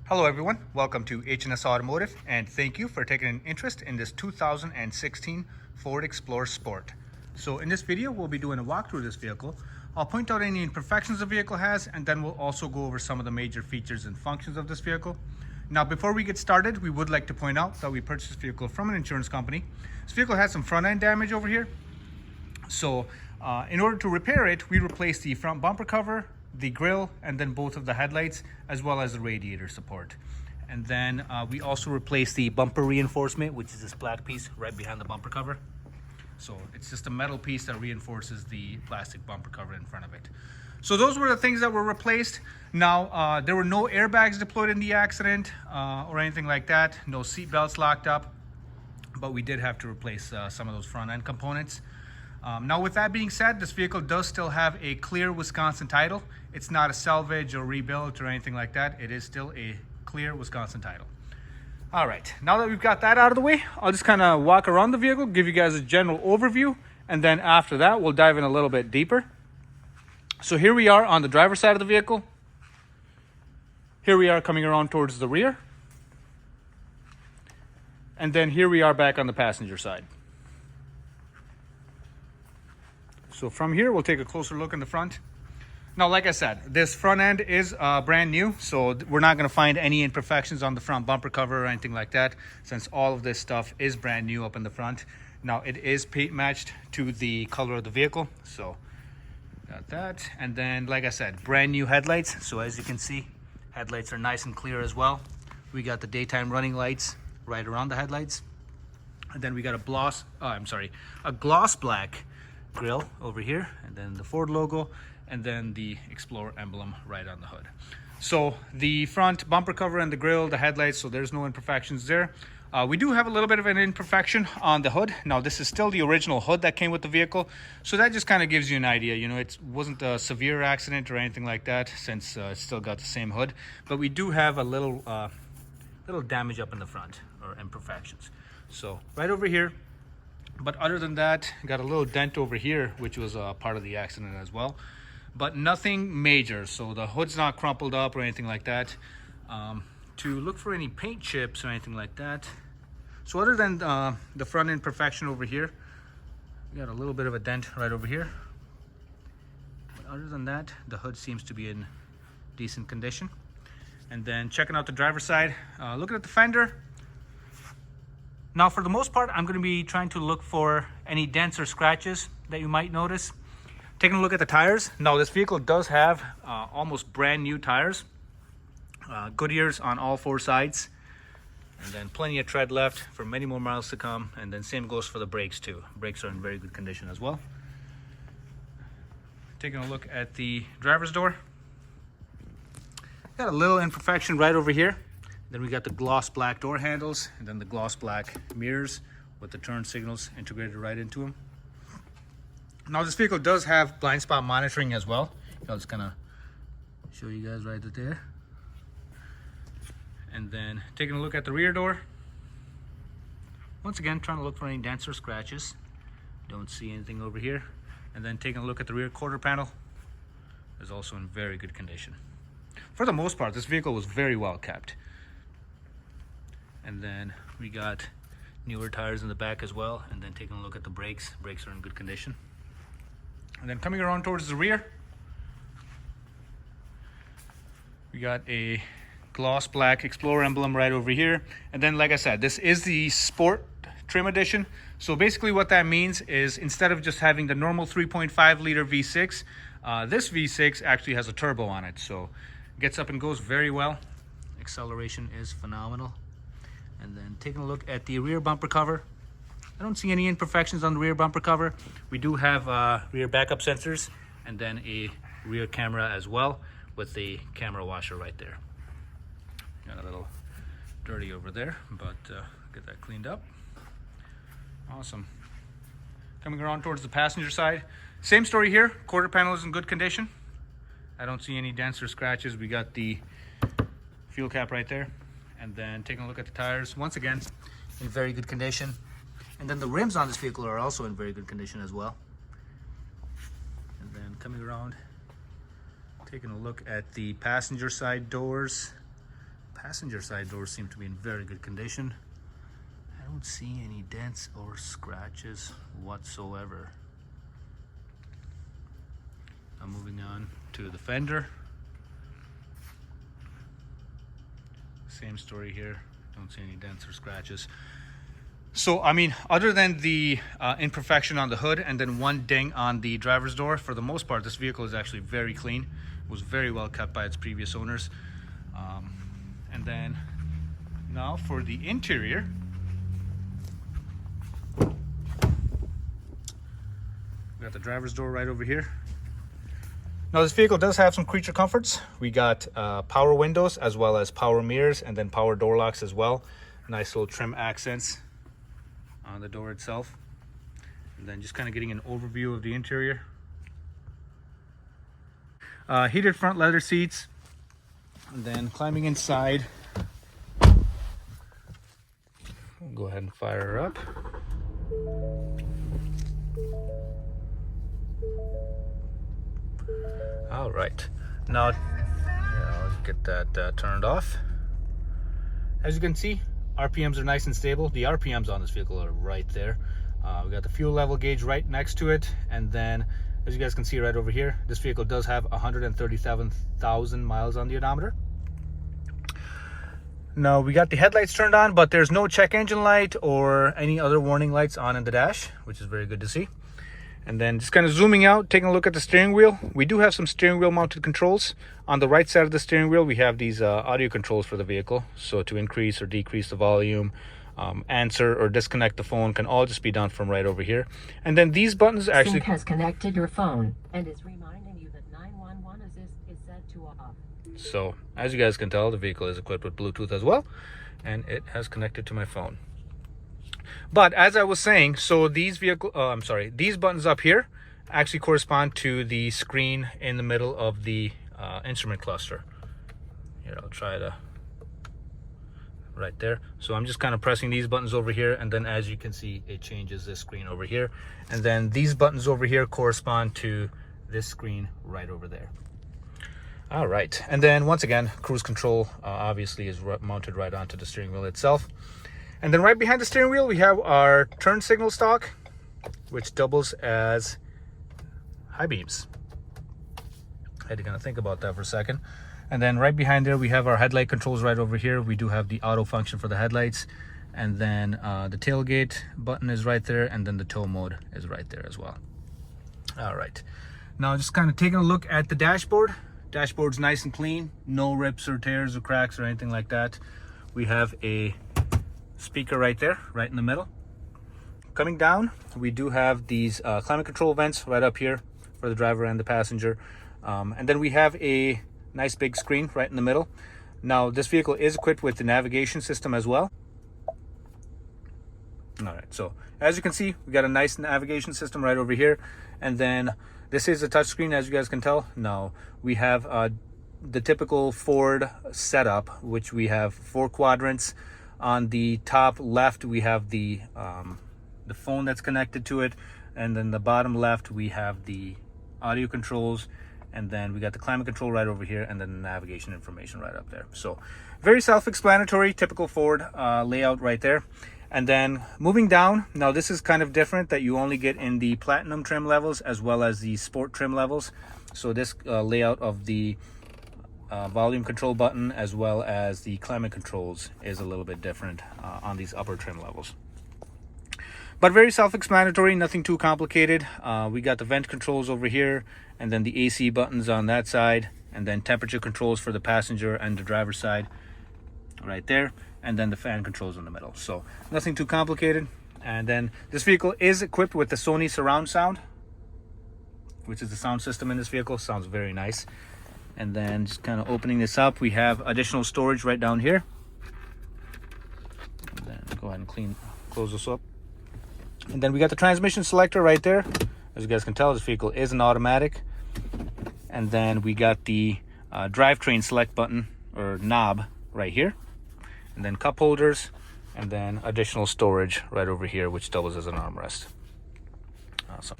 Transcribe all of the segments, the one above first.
Hello everyone, welcome to H&S Automotive, and thank you for taking an interest in this 2016 Ford Explorer Sport. So in this video, we'll be doing a walkthrough of this vehicle. I'll point out any imperfections the vehicle has, and then we'll also go over some of the major features and functions of this vehicle. Now, before we get started, we would like to point out that we purchased this vehicle from an insurance company. This vehicle has some front end damage over here. So in order to repair it, we replaced the front bumper cover, the grille, and then both of the headlights, as well as the radiator support. And then we also replaced the bumper reinforcement, which is this black piece right behind the bumper cover. So it's just a metal piece that reinforces the plastic bumper cover in front of it. So those were the things that were replaced. Now, there were no airbags deployed in the accident or anything like that. No seat belts locked up, but we did have to replace some of those front end components. Now, with that being said, this vehicle does still have a clear Wisconsin title. It's not a salvage or rebuilt or anything like that. It is still a clear Wisconsin title. All right, now that we've got that out of the way, I'll just kind of walk around the vehicle, give you guys a general overview, and then after that, we'll dive in a little bit deeper. So here we are on the driver's side of the vehicle. Here we are coming around towards the rear. And then here we are back on the passenger side. So from here, we'll take a closer look in the front. Now, like I said, this front end is brand new, so we're not going to find any imperfections on the front bumper cover or anything like that, since all of this stuff is brand new up in the front. Now, it is paint matched to the color of the vehicle, so got that. And then, like I said, brand new headlights. So as you can see, headlights are nice and clear as well. We got the daytime running lights right around the headlights. And then we got a gloss black grille over here, and then the Ford logo, and then the Explorer emblem right on the hood. So the front bumper cover and the grille, the headlights, so there's no imperfections there. We do have a little bit of an imperfection on the hood. Now, this is still the original hood that came with the vehicle, so that just kind of gives you an idea. You know, it wasn't a severe accident or anything like that, since it's still got the same hood, but we do have a little damage up in the front, or imperfections. So right over here. But other than that, got a little dent over here, which was part of the accident as well, but nothing major. So the hood's not crumpled up or anything like that. To look for any paint chips or anything like that. So other than the front imperfection over here, we got a little bit of a dent right over here. But other than that, the hood seems to be in decent condition. And then checking out the driver's side, looking at the fender. Now, for the most part, I'm going to be trying to look for any dents or scratches that you might notice. Taking a look at the tires. Now, this vehicle does have almost brand new tires. Goodyear's on all four sides. And then plenty of tread left for many more miles to come. And then same goes for the brakes too. Brakes are in very good condition as well. Taking a look at the driver's door. Got a little imperfection right over here. Then we got the gloss black door handles, and then the gloss black mirrors with the turn signals integrated right into them. Now, this vehicle does have blind spot monitoring as well. I'll just kind of show you guys right there. And then taking a look at the rear door. Once again, trying to look for any dents or scratches. Don't see anything over here. And then taking a look at the rear quarter panel. Is also in very good condition. For the most part, this vehicle was very well kept. And then we got newer tires in the back as well. And then taking a look at the brakes. Brakes are in good condition. And then coming around towards the rear, we got a gloss black Explorer emblem right over here. And then, like I said, this is the Sport Trim Edition. So basically what that means is, instead of just having the normal 3.5 liter V6, this V6 actually has a turbo on it. So it gets up and goes very well. Acceleration is phenomenal. And then taking a look at the rear bumper cover. I don't see any imperfections on the rear bumper cover. We do have rear backup sensors, and then a rear camera as well with the camera washer right there. Got a little dirty over there, but get that cleaned up. Awesome. Coming around towards the passenger side. Same story here. Quarter panel is in good condition. I don't see any dents or scratches. We got the fuel cap right there. And then taking a look at the tires, once again, in very good condition. And then the rims on this vehicle are also in very good condition as well. And then coming around, taking a look at the passenger side doors, Passenger side doors seem to be in very good condition. I don't see any dents or scratches whatsoever. Now moving on to the fender. Same story here. Don't see any dents or scratches. So, I mean, other than the imperfection on the hood and then one ding on the driver's door, for the most part, this vehicle is actually very clean. It was very well kept by its previous owners. And then now for the interior. We got the driver's door right over here. Now this vehicle does have some creature comforts. We got power windows as well as power mirrors and then power door locks as well. Nice little trim accents on the door itself. And then just kind of getting an overview of the interior. Heated front leather seats. And then climbing inside. We'll go ahead and fire her up. All right, now let's get that turned off. As you can see, RPMs are nice and stable. The RPMs on this vehicle are right there. We got the fuel level gauge right next to it, and then as you guys can see right over here, this vehicle does have 137,000 miles on the odometer. Now we got the headlights turned on, but there's no check engine light or any other warning lights on in the dash, which is very good to see. And then just kind of zooming out, taking a look at the steering wheel. We do have some steering wheel mounted controls. On the right side of the steering wheel, we have these audio controls for the vehicle. So to increase or decrease the volume, answer or disconnect the phone can all just be done from right over here. And then these buttons actually... Sync has connected your phone and is reminding you that 911 assist is set to off. So as you guys can tell, the vehicle is equipped with Bluetooth as well. And it has connected to my phone. But as I was saying, so these these buttons up here actually correspond to the screen in the middle of the instrument cluster. Here, I'll try to right there. So I'm just kind of pressing these buttons over here, and then as you can see, it changes this screen over here. And then these buttons over here correspond to this screen right over there. All right, and then once again, cruise control obviously is mounted right onto the steering wheel itself. And then right behind the steering wheel, we have our turn signal stalk, which doubles as high beams. I had to kind of think about that for a second. And then right behind there, we have our headlight controls right over here. We do have the auto function for the headlights. And then the tailgate button is right there. And then the tow mode is right there as well. All right. Now just kind of taking a look at the dashboard. Dashboard's nice and clean. No rips or tears or cracks or anything like that. We have a speaker right there, right in the middle. Coming down, we do have these climate control vents right up here for the driver and the passenger. And then we have a nice big screen right in the middle. Now this vehicle is equipped with the navigation system as well. All right, so as you can see, we got a nice navigation system right over here. And then this is a touchscreen, as you guys can tell. Now we have the typical Ford setup, which we have 4 quadrants. On the top left, we have the phone that's connected to it, and then the bottom left we have the audio controls, and then we got the climate control right over here, and then the navigation information right up there. So very self-explanatory, typical Ford layout right there. And then moving down, now this is kind of different, that you only get in the platinum trim levels as well as the sport trim levels. So this layout of the volume control button as well as the climate controls is a little bit different on these upper trim levels. But very self-explanatory, nothing too complicated. We got the vent controls over here, and then the AC buttons on that side, and then temperature controls for the passenger and the driver's side right there, and then the fan controls in the middle. So nothing too complicated. And then this vehicle is equipped with the Sony surround sound, which is the sound system in this vehicle. Sounds very nice. And then just kind of opening this up, we have additional storage right down here. And then go ahead and close this up. And then we got the transmission selector right there. As you guys can tell, this vehicle is an automatic. And then we got the drivetrain select button or knob right here. And then cup holders, and then additional storage right over here, which doubles as an armrest. Awesome.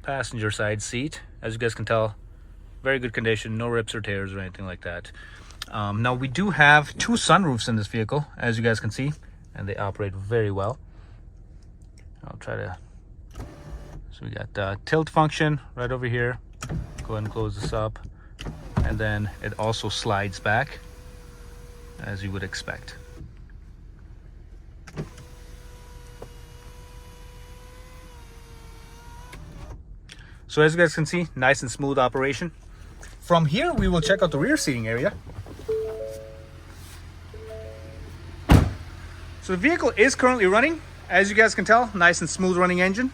Passenger side seat, as you guys can tell, very good condition, no rips or tears or anything like that. Now we do have 2 sunroofs in this vehicle, as you guys can see, and they operate very well. I'll try to, so we got tilt function right over here. Go ahead and close this up, and then it also slides back as you would expect. So as you guys can see, nice and smooth operation. From here, we will check out the rear seating area. So the vehicle is currently running. As you guys can tell, nice and smooth running engine.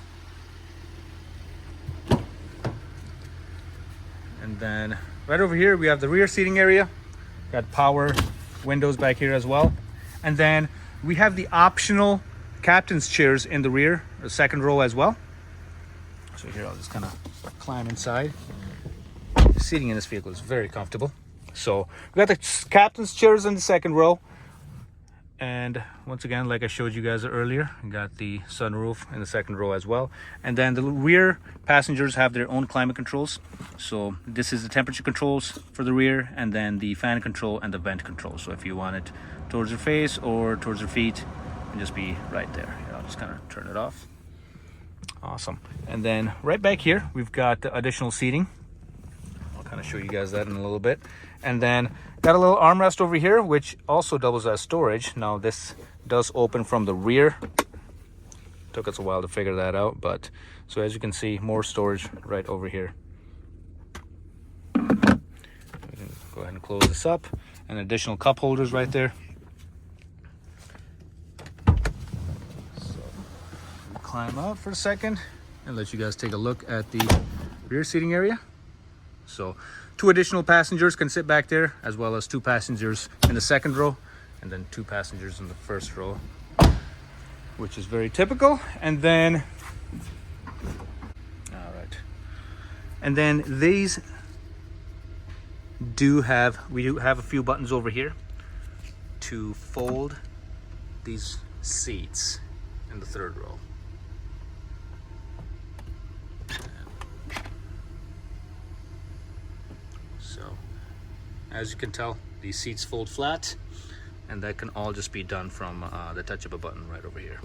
And then right over here, we have the rear seating area. Got power windows back here as well. And then we have the optional captain's chairs in the rear, the second row as well. So here, I'll just kind of climb inside. The seating in this vehicle is very comfortable. So we got the captain's chairs in the second row. And once again, like I showed you guys earlier, we got the sunroof in the second row as well. And then the rear passengers have their own climate controls. So this is the temperature controls for the rear, and then the fan control and the vent control. So if you want it towards your face or towards your feet, it can just be right there. I'll just kind of turn it off. Awesome. And then right back here, we've got the additional seating. I'll kind of show you guys that in a little bit. And then got a little armrest over here, which also doubles as storage. Now this does open from the rear. Took us a while to figure that out, but so as you can see, more storage right over here. We can go ahead and close this up, and additional cup holders right there. So we'll climb up for a second and let you guys take a look at the rear seating area. So 2 additional passengers can sit back there, as well as 2 passengers in the second row, and then 2 passengers in the first row, which is very typical. And then, all right. And then these we do have a few buttons over here to fold these seats in the third row. So as you can tell, these seats fold flat, and that can all just be done from the touch of a button right over here.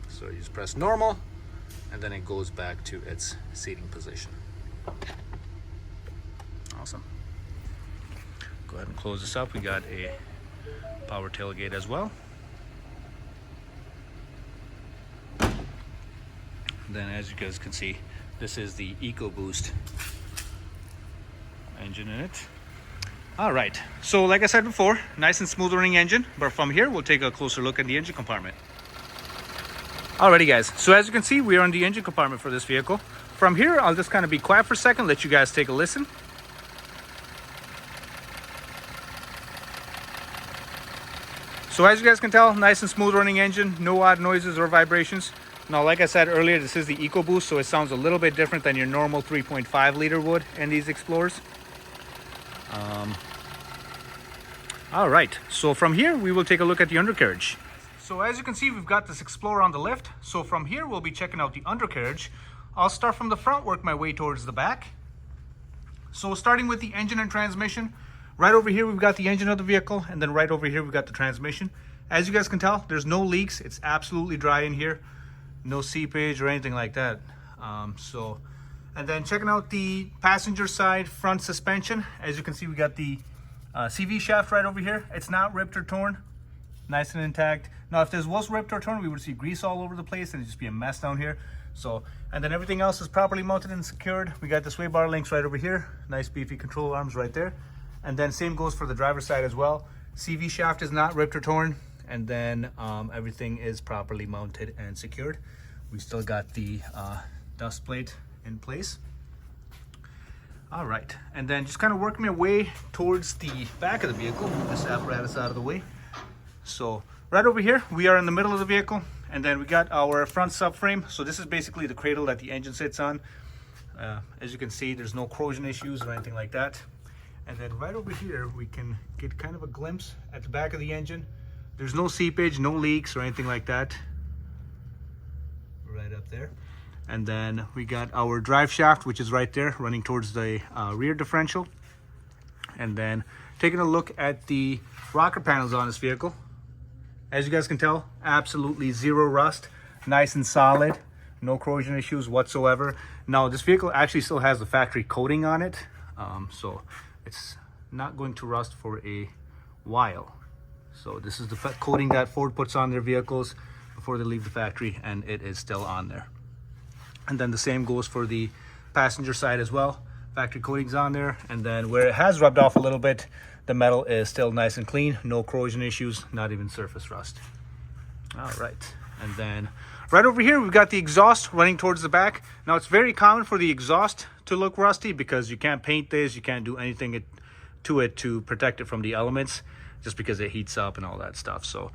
So you just press normal, and then it goes back to its seating position. Awesome. Go ahead and close this up. We got a power tailgate as well. Then as you guys can see, this is the EcoBoost engine in it. All right, so like I said before, nice and smooth running engine, but from here we'll take a closer look at the engine compartment. Alrighty guys, so as you can see, we are in the engine compartment for this vehicle. From here, I'll just kind of be quiet for a second, let you guys take a listen. So as you guys can tell, nice and smooth running engine, no odd noises or vibrations. Now, like I said earlier, this is the EcoBoost, so it sounds a little bit different than your normal 3.5 liter would in these Explorers. All right, so from here, we will take a look at the undercarriage. So as you can see, we've got this Explorer on the left. So from here, we'll be checking out the undercarriage. I'll start from the front, work my way towards the back. So starting with the engine and transmission, right over here, we've got the engine of the vehicle, and then right over here, we've got the transmission. As you guys can tell, there's no leaks. It's absolutely dry in here. No seepage or anything like that. And then checking out the passenger side front suspension. As you can see, we got the CV shaft right over here. It's not ripped or torn, nice and intact. Now, if this was ripped or torn, we would see grease all over the place and it'd just be a mess down here. So, and then everything else is properly mounted and secured. We got the sway bar links right over here. Nice beefy control arms right there. And then same goes for the driver's side as well. CV shaft is not ripped or torn. And then everything is properly mounted and secured. We still got the dust plate in place. All right, and then just kind of working my way towards the back of the vehicle, move this apparatus out of the way. So right over here, we are in the middle of the vehicle, and then we got our front subframe. So this is basically the cradle that the engine sits on. As you can see, there's no corrosion issues or anything like that. And then right over here, we can get kind of a glimpse at the back of the engine. There's no seepage, no leaks or anything like that. Right up there. And then we got our drive shaft, which is right there running towards the rear differential. And then taking a look at the rocker panels on this vehicle. As you guys can tell, absolutely zero rust, nice and solid, no corrosion issues whatsoever. Now this vehicle actually still has the factory coating on it, so it's not going to rust for a while. So this is the coating that Ford puts on their vehicles before they leave the factory, and it is still on there. And then the same goes for the passenger side as well. Factory coating's on there, and then where it has rubbed off a little bit, the metal is still nice and clean, no corrosion issues, not even surface rust. All right, and then right over here we've got the exhaust running towards the back. Now it's very common for the exhaust to look rusty because you can't paint this, you can't do anything to it to protect it from the elements, just because it heats up and all that stuff. So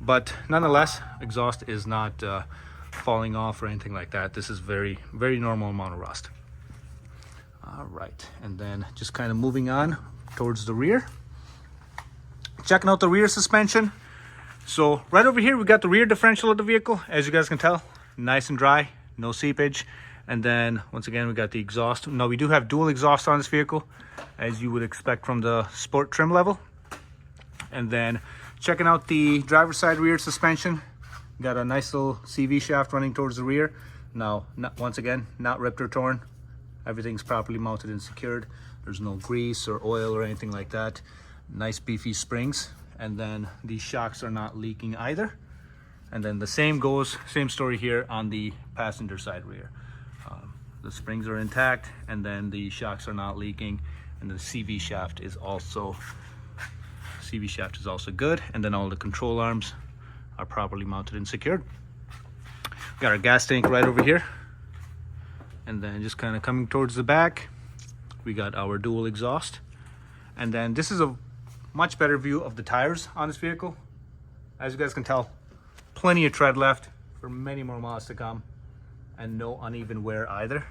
but nonetheless, exhaust is not falling off or anything like that. This is very normal amount of rust. All right, and then just kind of moving on towards the rear, checking out the rear suspension. So right over here we got the rear differential of the vehicle. As you guys can tell, nice and dry, no seepage. And then once again we got the exhaust. Now we do have dual exhaust on this vehicle, as you would expect from the sport trim level. And then checking out the driver's side rear suspension, got a nice little CV shaft running towards the rear. Now once again, not ripped or torn, everything's properly mounted and secured. There's no grease or oil or anything like that. Nice beefy springs, and then these shocks are not leaking either. And then the same story here on the passenger side rear. The springs are intact, and then the shocks are not leaking, and the CV shaft is also good, and then all the control arms are properly mounted and secured. Got our gas tank right over here, and then just kind of coming towards the back, we got our dual exhaust. And then this is a much better view of the tires on this vehicle. As you guys can tell, plenty of tread left for many more miles to come, and no uneven wear either.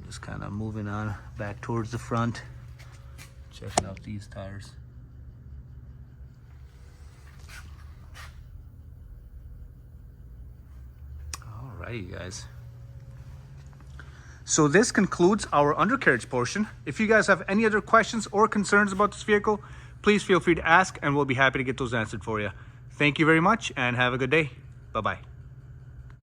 Just kind of moving on back towards the front, checking out these tires. Alrighty guys, so this concludes our undercarriage portion. If you guys have any other questions or concerns about this vehicle, please feel free to ask, and we'll be happy to get those answered for you. Thank you very much, and have a good day. Bye-bye.